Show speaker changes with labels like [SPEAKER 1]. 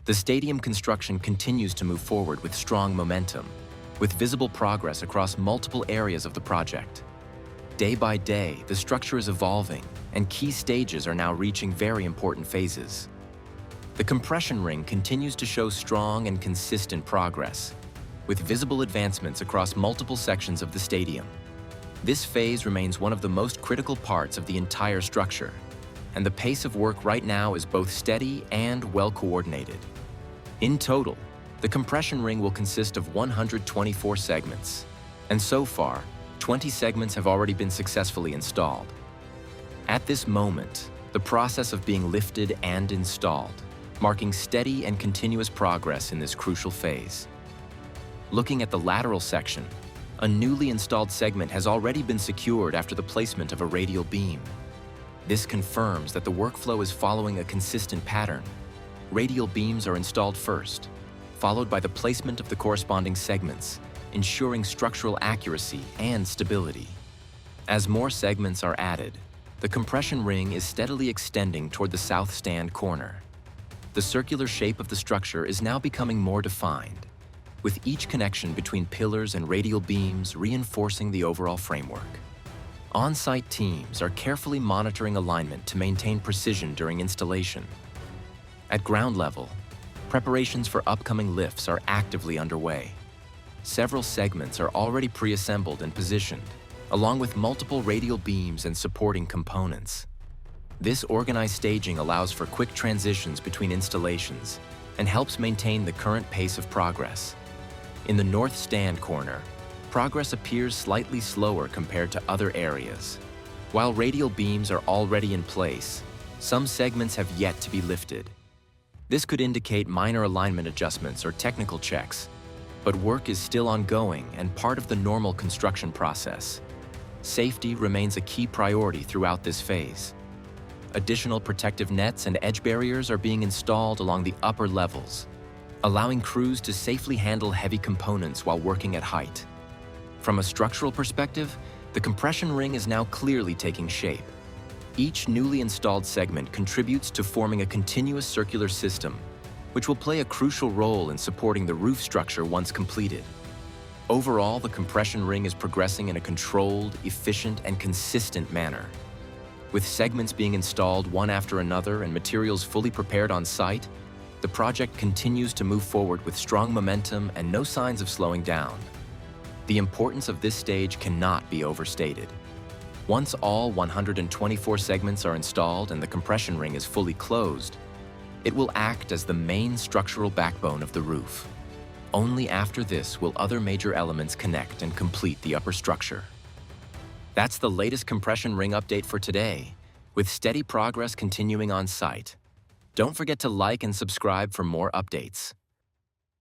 [SPEAKER 1] The stadium construction continues to move forward with strong momentum, with visible progress across multiple areas of the project. Day by day, the structure is evolving, and key stages are now reaching very important phases. The compression ring continues to show strong and consistent progress, with visible advancements across multiple sections of the stadium. This phase remains one of the most critical parts of the entire structure, and the pace of work right now is both steady and well-coordinated. In total, the compression ring will consist of 124 segments, and so far, 20 segments have already been successfully installed. At this moment, the process of being lifted and installed, marking steady and continuous progress in this crucial phase. Looking at the lateral section, a newly installed segment has already been secured after the placement of a radial beam. This confirms that the workflow is following a consistent pattern. Radial beams are installed first, followed by the placement of the corresponding segments, ensuring structural accuracy and stability. As more segments are added, the compression ring is steadily extending toward the south stand corner. The circular shape of the structure is now becoming more defined, with each connection between pillars and radial beams reinforcing the overall framework. On-site teams are carefully monitoring alignment to maintain precision during installation. At ground level, preparations for upcoming lifts are actively underway. Several segments are already pre-assembled and positioned, along with multiple radial beams and supporting components. This organized staging allows for quick transitions between installations and helps maintain the current pace of progress. In the north stand corner, progress appears slightly slower compared to other areas. While radial beams are already in place, some segments have yet to be lifted. This could indicate minor alignment adjustments or technical checks, but work is still ongoing and part of the normal construction process. Safety remains a key priority throughout this phase. Additional protective nets and edge barriers are being installed along the upper levels, allowing crews to safely handle heavy components while working at height. From a structural perspective, the compression ring is now clearly taking shape. Each newly installed segment contributes to forming a continuous circular system, which will play a crucial role in supporting the roof structure once completed. Overall, the compression ring is progressing in a controlled, efficient, and consistent manner. With segments being installed one after another and materials fully prepared on site, the project continues to move forward with strong momentum and no signs of slowing down. The importance of this stage cannot be overstated. Once all 124 segments are installed and the compression ring is fully closed, it will act as the main structural backbone of the roof. Only after this will other major elements connect and complete the upper structure. That's the latest compression ring update for today, with steady progress continuing on site. Don't forget to like and subscribe for more updates.